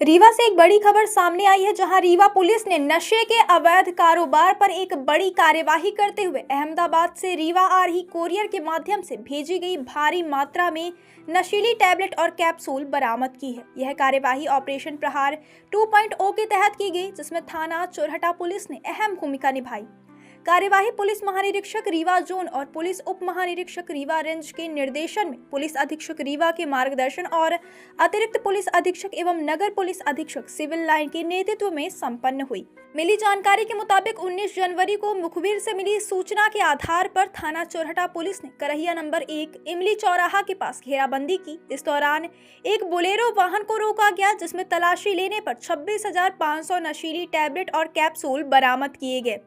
रीवा से एक बड़ी खबर सामने आई है, जहां रीवा पुलिस ने नशे के अवैध कारोबार पर एक बड़ी कार्यवाही करते हुए अहमदाबाद से रीवा आ रही कोरियर के माध्यम से भेजी गई भारी मात्रा में नशीली टैबलेट और कैप्सूल बरामद की है। यह कार्यवाही ऑपरेशन प्रहार 2.0 के तहत की गई, जिसमें थाना चोरहटा पुलिस ने अहम भूमिका निभाई। कार्यवाही पुलिस महानिरीक्षक रीवा जोन और पुलिस उप महानिरीक्षक रीवा रेंज के निर्देशन में पुलिस अधीक्षक रीवा के मार्गदर्शन और अतिरिक्त पुलिस अधीक्षक एवं नगर पुलिस अधीक्षक सिविल लाइन के नेतृत्व में संपन्न हुई। मिली जानकारी के मुताबिक 19 जनवरी को मुखबिर से मिली सूचना के आधार पर थाना चोरहटा पुलिस ने करहिया नंबर 1 इमली चौराहा के पास घेराबंदी की। इस दौरान एक बोलेरो वाहन को रोका गया, जिसमें तलाशी लेने पर 26,500 नशीली टैबलेट और कैप्सूल बरामद किए गए।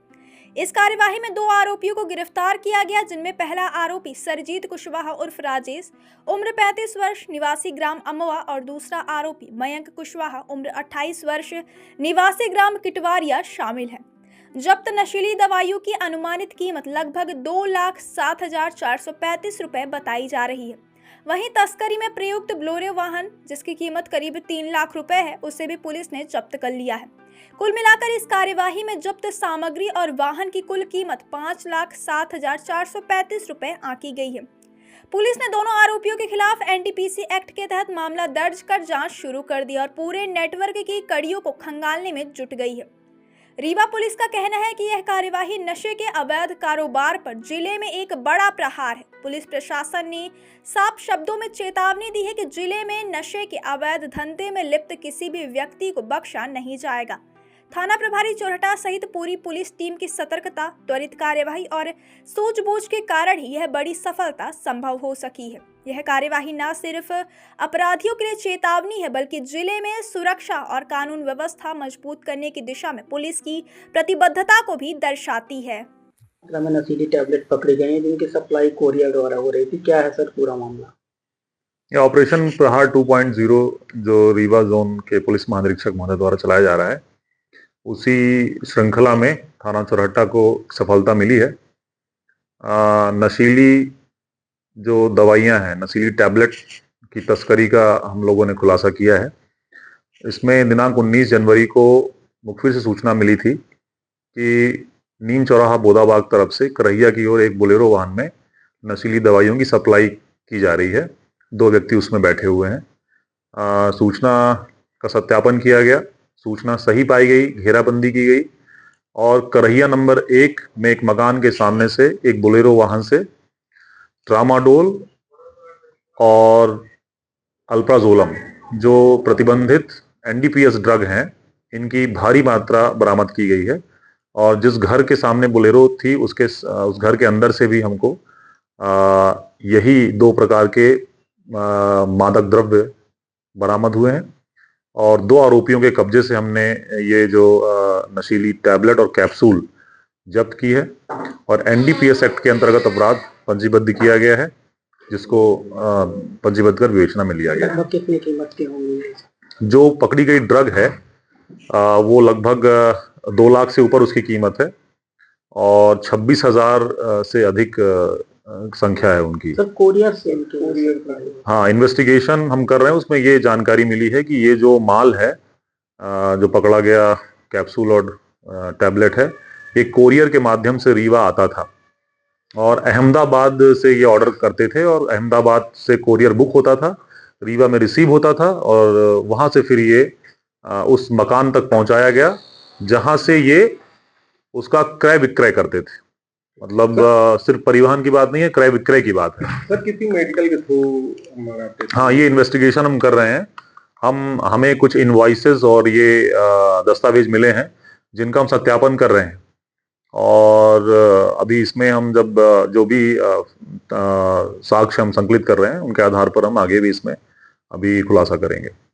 इस कार्यवाही में 2 आरोपियों को गिरफ्तार किया गया, जिनमें पहला आरोपी सरजीत कुशवाहा उर्फ राजेश, उम्र 35 वर्ष, निवासी ग्राम अमवा, और दूसरा आरोपी मयंक कुशवाहा, उम्र 28 वर्ष, निवासी ग्राम किटवारिया शामिल है। जब्त नशीली दवाइयों की अनुमानित कीमत लगभग 2,07,435 रुपए बताई जा रही है। वहीं तस्करी में प्रयुक्त बोलेरो वाहन, जिसकी कीमत करीब 3 लाख रुपए है, उसे भी पुलिस ने जब्त कर लिया है। कुल मिलाकर इस कार्यवाही में जब्त सामग्री और वाहन की कुल कीमत 5,07,435 रुपए आंकी गई है। पुलिस ने दोनों आरोपियों के खिलाफ एनडीपीसी एक्ट के तहत मामला दर्ज कर जांच शुरू कर दी और पूरे नेटवर्क की कड़ियों को खंगालने में जुट गई है। रीवा पुलिस का कहना है कि यह कार्यवाही नशे के अवैध कारोबार पर जिले में एक बड़ा प्रहार है। पुलिस प्रशासन ने साफ शब्दों में चेतावनी दी है कि जिले में नशे के अवैध धंधे में लिप्त किसी भी व्यक्ति को बख्शा नहीं जाएगा। थाना प्रभारी चोरहटा सहित पूरी पुलिस टीम की सतर्कता, त्वरित कार्यवाही और सूझबूझ के कारण ही यह बड़ी सफलता संभव हो सकी है। यह कार्यवाही न सिर्फ अपराधियों के लिए चेतावनी है, बल्कि जिले में सुरक्षा और कानून व्यवस्था मजबूत करने की दिशा में पुलिस की प्रतिबद्धता को भी दर्शाती है। में नशीली टैबलेट पकड़े गए हैं, जिनकी सप्लाई कोरियर द्वारा हो रही थी। क्या है सर पूरा मामला? यह ऑपरेशन प्रहार 2.0 जो रीवा जोन के पुलिस महानिरीक्षक महोदय द्वारा चलाया जा रहा है, उसी श्रृंखला में थाना चोरहट्टा को सफलता मिली है। नशीली जो दवाइयां हैं, नशीली टैबलेट की तस्करी का हम लोगों ने खुलासा किया है। इसमें दिनांक 19 जनवरी को मुखबिर से सूचना मिली थी कि नीम चौराहा बोदाबाग तरफ से करहिया की ओर एक बोलेरो वाहन में नशीली दवाइयों की सप्लाई की जा रही है। 2 व्यक्ति उसमें बैठे हुए हैं। सूचना का सत्यापन किया गया, सूचना सही पाई गई, घेराबंदी की गई और करहिया नंबर 1 में एक मकान के सामने से एक बोलेरो वाहन से ट्रामाडोल और अल्प्राजोलम, जो प्रतिबंधित एनडीपीएस ड्रग हैं, इनकी भारी मात्रा बरामद की गई है। और जिस घर के सामने बोलेरो थी, उस घर के अंदर से भी हमको यही 2 प्रकार के मादक द्रव्य बरामद हुए हैं। और 2 आरोपियों के कब्जे से हमने ये जो नशीली टैबलेट और कैप्सूल जब्त की है और एनडीपीएस एक्ट के अंतर्गत अपराध पंजीबद्ध किया गया है, जिसको पंजीबद्ध कर विवेचना में लिया गया है। कितनी कीमत की होंगी? जो पकड़ी गई ड्रग है वो लगभग 2 लाख से ऊपर उसकी कीमत है और 26,000 से अधिक संख्या है उनकी। सर कोरियर से हाँ, इन्वेस्टिगेशन हम कर रहे हैं। उसमें ये जानकारी मिली है कि ये जो माल है, जो पकड़ा गया कैप्सूल और टैबलेट है, ये कोरियर के माध्यम से रीवा आता था और अहमदाबाद से ये ऑर्डर करते थे और अहमदाबाद से कोरियर बुक होता था, रीवा में रिसीव होता था और वहां से फिर ये उस मकान तक पहुंचाया गया, जहां से ये उसका क्रय विक्रय करते थे। मतलब सिर्फ परिवहन की बात नहीं है, क्रय विक्रय की बात है। सर किसी मेडिकल के थ्रू? हाँ, ये इन्वेस्टिगेशन हम कर रहे हैं। हमें कुछ इनवॉइसेस और ये दस्तावेज मिले हैं, जिनका हम सत्यापन कर रहे हैं और अभी इसमें हम जब जो भी साक्ष्य हम संकलित कर रहे हैं, उनके आधार पर हम आगे भी इसमें अभी खुलासा करेंगे।